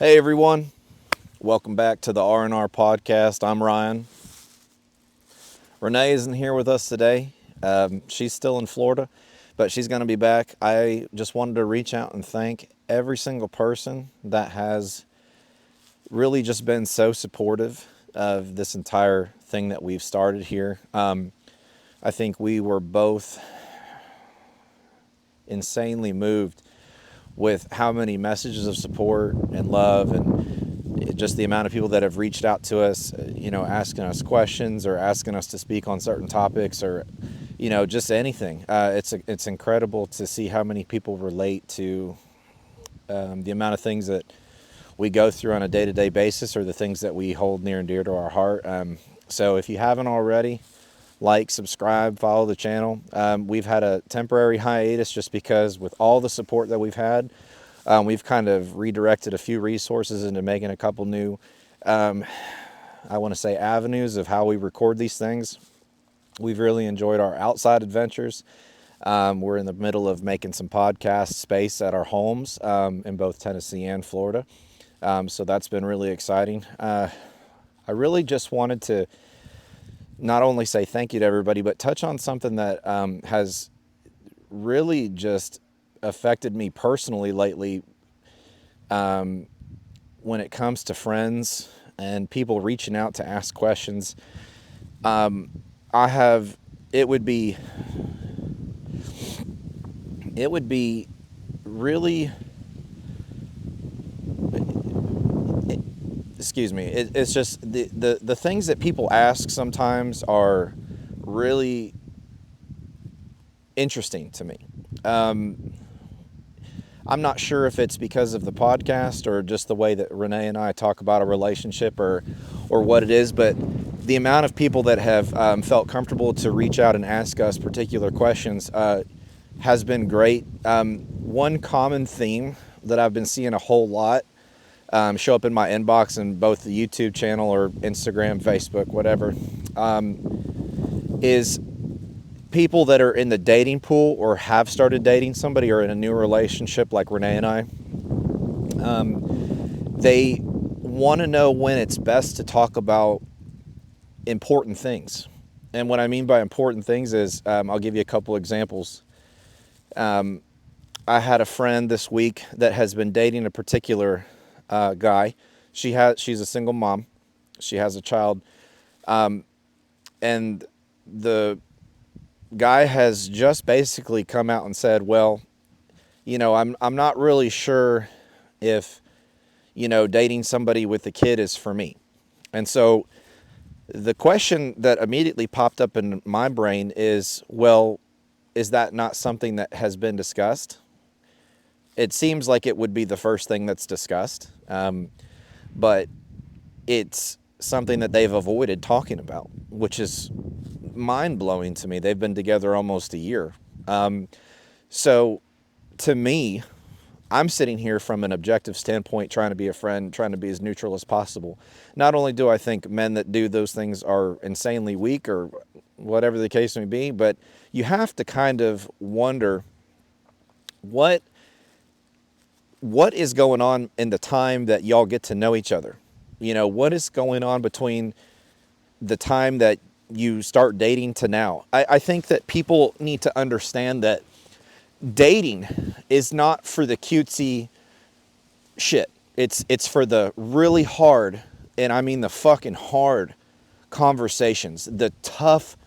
Hey everyone, welcome back to the R&R podcast. I'm Ryan. Renee isn't here with us today. She's still in Florida, but she's going to be back. I just wanted to reach out and thank every single person that has really just been so supportive of this entire thing that we've started here. I think we were both insanely moved with how many messages of support and love and just the amount of people that have reached out to us, asking us questions or asking us to speak on certain topics or, just anything. It's incredible to see how many people relate to the amount of things that we go through on a day-to-day basis or the things that we hold near and dear to our heart. So if you haven't already, like, subscribe, follow the channel. We've had a temporary hiatus just because with all the support that we've had, we've kind of redirected a few resources into making a couple new, I want to say, avenues of how we record these things. We've really enjoyed our outside adventures. We're in the middle of making some podcast space at our homes in both Tennessee and Florida. So that's been really exciting. I really just wanted to not only say thank you to everybody, but touch on something that has really just affected me personally lately when it comes to friends and people reaching out to ask questions. It would be really, excuse me, it's just the things that people ask sometimes are really interesting to me. I'm not sure if it's because of the podcast or just the way that Renee and I talk about a relationship or what it is, but the amount of people that have felt comfortable to reach out and ask us particular questions has been great. One common theme that I've been seeing a whole lot show up in my inbox in both the YouTube channel or Instagram, Facebook, whatever, is people that are in the dating pool or have started dating somebody or in a new relationship like Renee and I. They want to know when it's best to talk about important things. And what I mean by important things is, I'll give you a couple examples. I had a friend this week that has been dating a particular guy. She's a single mom. She has a child. And the guy has just basically come out and said, well, I'm not really sure if, dating somebody with a kid is for me. And so the question that immediately popped up in my brain is, well, is that not something that has been discussed? It seems like it would be the first thing that's discussed, but it's something that they've avoided talking about, which is mind-blowing to me. They've been together almost a year. So to me, I'm sitting here from an objective standpoint, trying to be a friend, trying to be as neutral as possible. Not only do I think men that do those things are insanely weak or whatever the case may be, but you have to kind of wonder what is going on in the time that y'all get to know each other. What is going on between the time that you start dating to now? I think that people need to understand that dating is not for the cutesy shit. It's for the really hard, and I mean the fucking hard conversations, the tough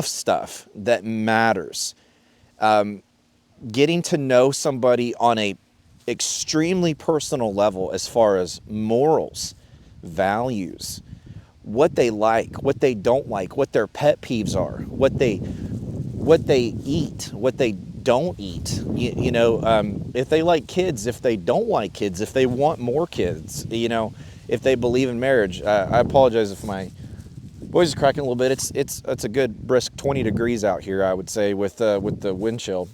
stuff that matters. Getting to know somebody on a extremely personal level as far as morals, values, what they like, what they don't like, what their pet peeves are, what they eat, what they don't eat, if they like kids, if they don't like kids, if they want more kids, if they believe in marriage. I apologize if my voice is cracking a little bit. It's a good brisk 20 degrees out here, I would say, with the wind chill.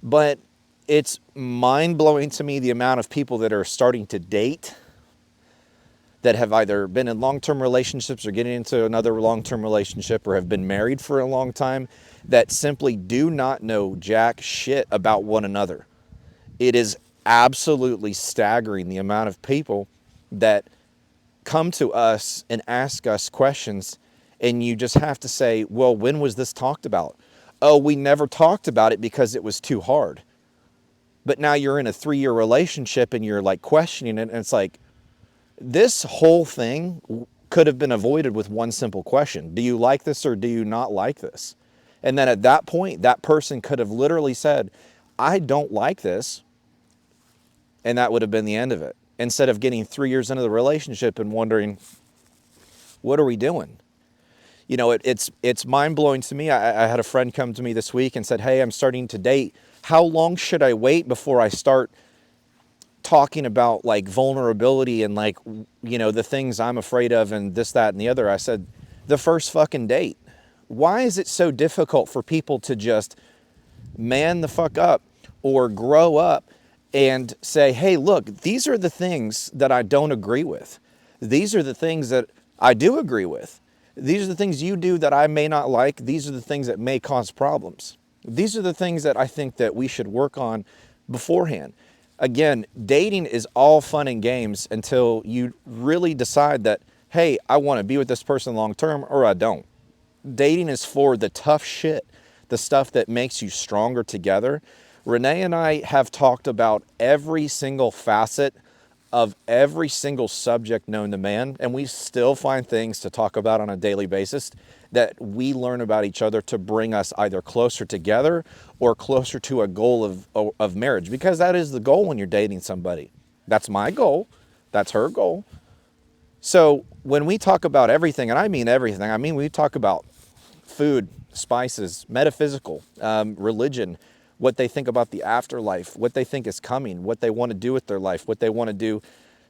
But it's mind-blowing to me the amount of people that are starting to date that have either been in long-term relationships or getting into another long-term relationship or have been married for a long time that simply do not know jack shit about one another. It is absolutely staggering, the amount of people that come to us and ask us questions, and you just have to say, well, when was this talked about? Oh, we never talked about it because it was too hard. But now you're in a 3-year relationship and you're like questioning it, and it's like, this whole thing could have been avoided with one simple question. Do you like this or do you not like this? And then at that point, that person could have literally said, I don't like this. And that would have been the end of it. Instead of getting 3 years into the relationship and wondering, what are we doing? You know, it's mind blowing to me. I had a friend come to me this week and said, hey, I'm starting to date. How long should I wait before I start talking about like vulnerability and like, you know, the things I'm afraid of and this, that, and the other? I said, the first fucking date. Why is it so difficult for people to just man the fuck up or grow up and say, hey, look, these are the things that I don't agree with. These are the things that I do agree with. These are the things you do that I may not like. These are the things that may cause problems. These are the things that I think that we should work on beforehand. Again, dating is all fun and games until you really decide that, hey, I want to be with this person long term or I don't. Dating is for the tough shit, the stuff that makes you stronger together. Renee and I have talked about every single facet of every single subject known to man, and we still find things to talk about on a daily basis that we learn about each other to bring us either closer together or closer to a goal of marriage, because that is the goal when you're dating somebody. That's my goal. That's her goal. So when we talk about everything, and I mean everything, I mean we talk about food, spices, metaphysical, religion, what they think about the afterlife, what they think is coming, what they want to do with their life, what they want to do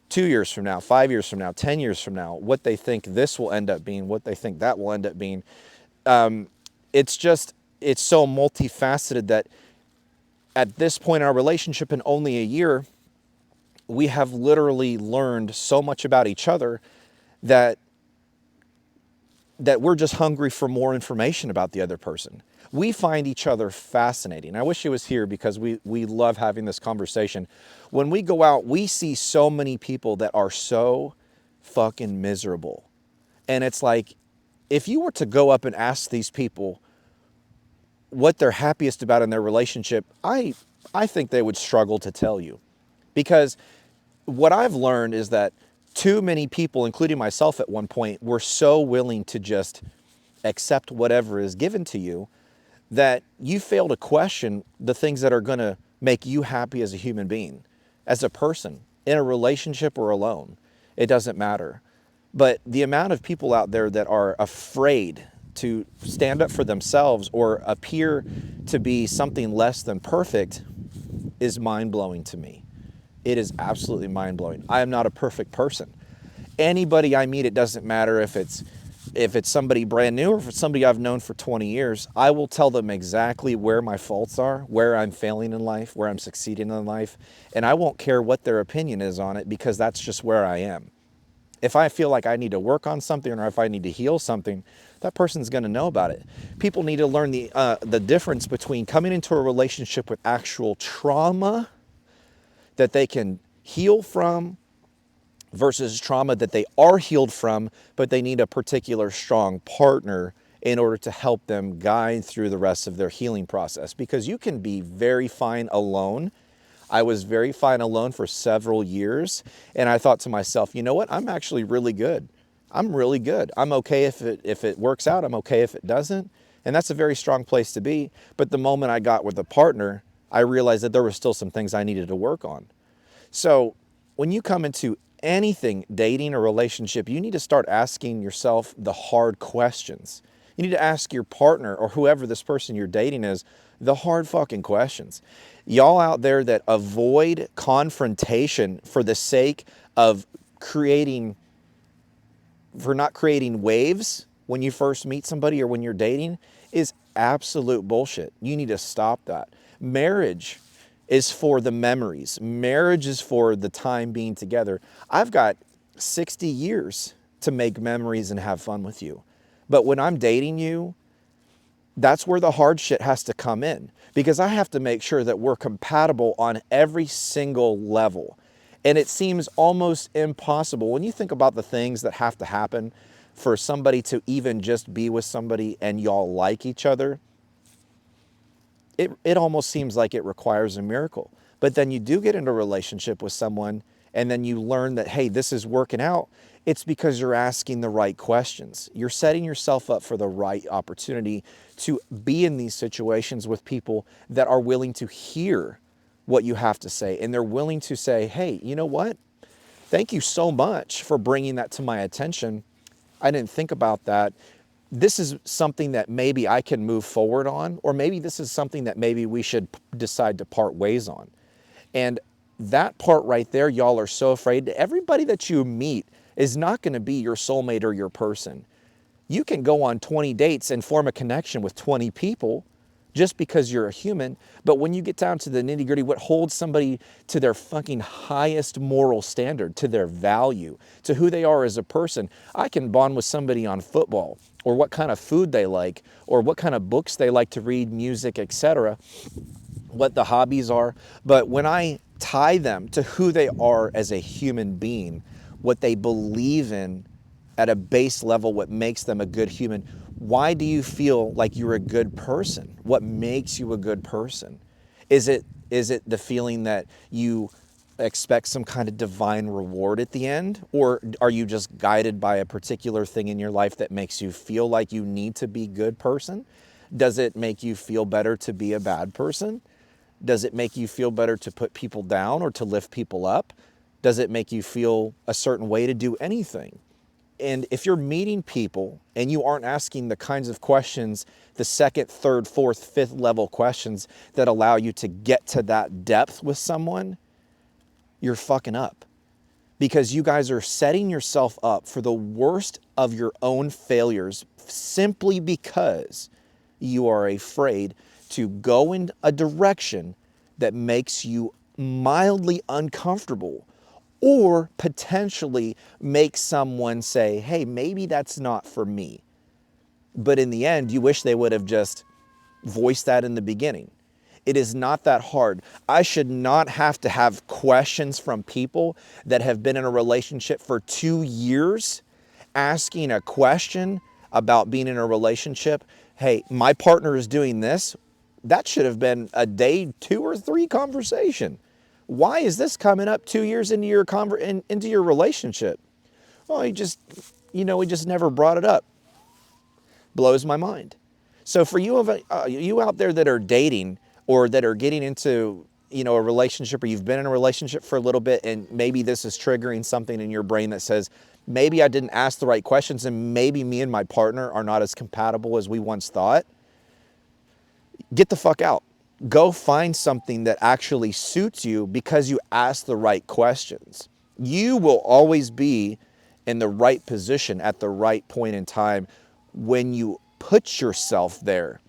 2 years from now, 5 years from now, 10 years from now, what they think this will end up being, what they think that will end up being. It's so multifaceted that at this point in our relationship, in only a year, we have literally learned so much about each other that we're just hungry for more information about the other person. We find each other fascinating. I wish he was here because we love having this conversation. When we go out, we see so many people that are so fucking miserable. And it's like, if you were to go up and ask these people what they're happiest about in their relationship, I think they would struggle to tell you. Because what I've learned is that too many people, including myself at one point, were so willing to just accept whatever is given to you that you fail to question the things that are going to make you happy as a human being, as a person, in a relationship or alone. It doesn't matter. But the amount of people out there that are afraid to stand up for themselves or appear to be something less than perfect is mind-blowing to me. It is absolutely mind-blowing. I am not a perfect person. Anybody I meet, it doesn't matter if it's somebody brand new or if it's somebody I've known for 20 years, I will tell them exactly where my faults are, where I'm failing in life, where I'm succeeding in life, and I won't care what their opinion is on it because that's just where I am. If I feel like I need to work on something or if I need to heal something, that person's going to know about it. People need to learn the difference between coming into a relationship with actual trauma that they can heal from versus trauma that they are healed from, but they need a particular strong partner in order to help them guide through the rest of their healing process. Because you can be very fine alone. I was very fine alone for several years, and I thought to myself, you know what? I'm actually really good. I'm really good. I'm okay if it works out. I'm okay if it doesn't. And that's a very strong place to be. But the moment I got with a partner, I realized that there were still some things I needed to work on. So when you come into anything, dating or relationship, you need to start asking yourself the hard questions. You need to ask your partner or whoever this person you're dating is the hard fucking questions. Y'all out there that avoid confrontation for the sake of not creating waves when you first meet somebody or when you're dating is absolute bullshit. You need to stop that. Marriage is for the memories. Marriage is for the time being together. I've got 60 years to make memories and have fun with you. But when I'm dating you, That's where the hard shit has to come in, because I have to make sure that we're compatible on every single level. And it seems almost impossible when you think about the things that have to happen for somebody to even just be with somebody and y'all like each other. It almost seems like it requires a miracle. But then you do get into a relationship with someone and then you learn that, hey, this is working out. It's because you're asking the right questions. You're setting yourself up for the right opportunity to be in these situations with people that are willing to hear what you have to say. And they're willing to say, hey, you know what? Thank you so much for bringing that to my attention. I didn't think about that. This is something that maybe I can move forward on, or maybe this is something that maybe we should decide to part ways on. And that part right there, y'all are so afraid. Everybody that you meet is not going to be your soulmate or your person. You can go on 20 dates and form a connection with 20 people just because you're a human. But when you get down to the nitty gritty, what holds somebody to their fucking highest moral standard, to their value, to who they are as a person, I can bond with somebody on football, or what kind of food they like, or what kind of books they like to read, music, etc., what the hobbies are. But when I tie them to who they are as a human being, what they believe in at a base level, what makes them a good human, why do you feel like you're a good person? What makes you a good person? Is it the feeling that you expect some kind of divine reward at the end? Or are you just guided by a particular thing in your life that makes you feel like you need to be a good person? Does it make you feel better to be a bad person? Does it make you feel better to put people down or to lift people up? Does it make you feel a certain way to do anything? And if you're meeting people and you aren't asking the kinds of questions, the second, third, fourth, fifth level questions that allow you to get to that depth with someone, you're fucking up. Because you guys are setting yourself up for the worst of your own failures simply because you are afraid to go in a direction that makes you mildly uncomfortable, or potentially make someone say, hey, maybe that's not for me. But in the end, you wish they would have just voiced that in the beginning. It is not that hard. I should not have to have questions from people that have been in a relationship for 2 years asking a question about being in a relationship. Hey, my partner is doing this. That should have been a day 2 or 3 conversation. Why is this coming up 2 years into your relationship? Well, he just never brought it up. Blows my mind. So for you out there that are dating or that are getting into a relationship, or you've been in a relationship for a little bit, and maybe this is triggering something in your brain that says, maybe I didn't ask the right questions, and maybe me and my partner are not as compatible as we once thought. Get the fuck out. Go find something that actually suits you because you asked the right questions. You will always be in the right position at the right point in time when you put yourself there.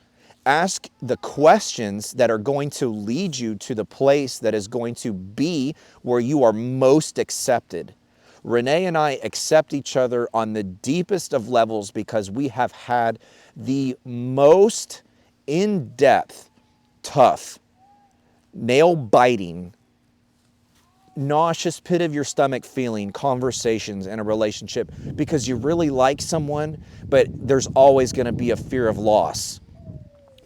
Ask the questions that are going to lead you to the place that is going to be where you are most accepted. Renee and I accept each other on the deepest of levels because we have had the most in-depth, tough, nail-biting, nauseous, pit of your stomach feeling conversations in a relationship, because you really like someone, but there's always going to be a fear of loss.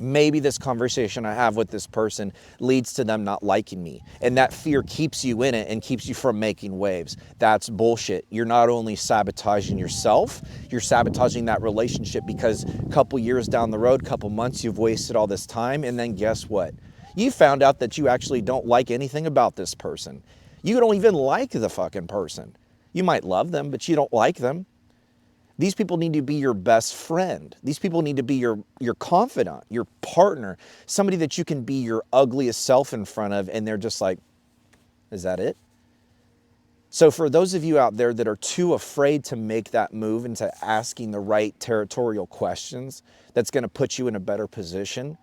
Maybe this conversation I have with this person leads to them not liking me, and that fear keeps you in it and keeps you from making waves. That's bullshit. You're not only sabotaging yourself, you're sabotaging that relationship, because a couple years down the road, couple months, you've wasted all this time, and then guess what? You found out that you actually don't like anything about this person. You don't even like the fucking person. You might love them, but you don't like them. These people need to be your best friend. These people need to be your confidant, your partner, somebody that you can be your ugliest self in front of, and they're just like, is that it? So for those of you out there that are too afraid to make that move into asking the right territorial questions that's going to put you in a better position,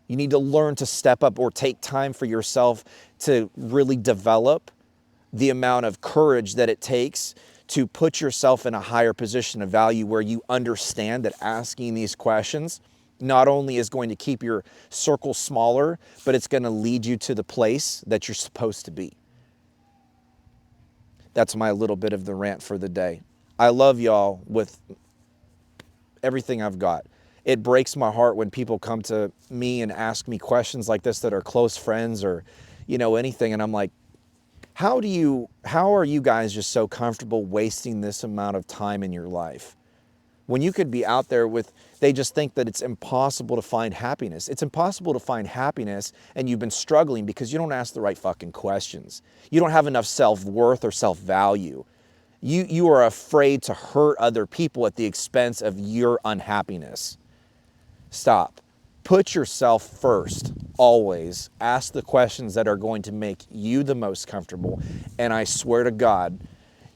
you need to learn to step up or take time for yourself to really develop the amount of courage that it takes to put yourself in a higher position of value, where you understand that asking these questions not only is going to keep your circle smaller, but it's going to lead you to the place that you're supposed to be. That's my little bit of the rant for the day. I love y'all with everything I've got. It breaks my heart when people come to me and ask me questions like this that are close friends or, anything. And I'm like, how are you guys just so comfortable wasting this amount of time in your life? When you could be out there they just think that it's impossible to find happiness. It's impossible to find happiness, and you've been struggling because you don't ask the right fucking questions. You don't have enough self-worth or self-value. You are afraid to hurt other people at the expense of your unhappiness. Stop. Put yourself first, always. Ask the questions that are going to make you the most comfortable. And I swear to God,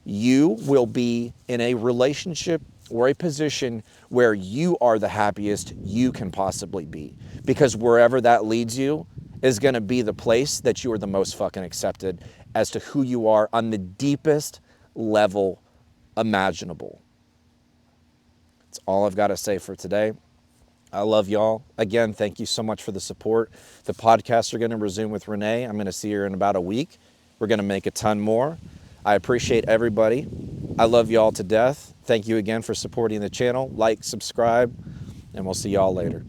you will be in a relationship or a position where you are the happiest you can possibly be. Because wherever that leads you is going to be the place that you are the most fucking accepted as to who you are on the deepest level imaginable. That's all I've got to say for today. I love y'all. Again, thank you so much for the support. The podcasts are going to resume with Renee. I'm going to see her in about a week. We're going to make a ton more. I appreciate everybody. I love y'all to death. Thank you again for supporting the channel. Like, subscribe, and we'll see y'all later.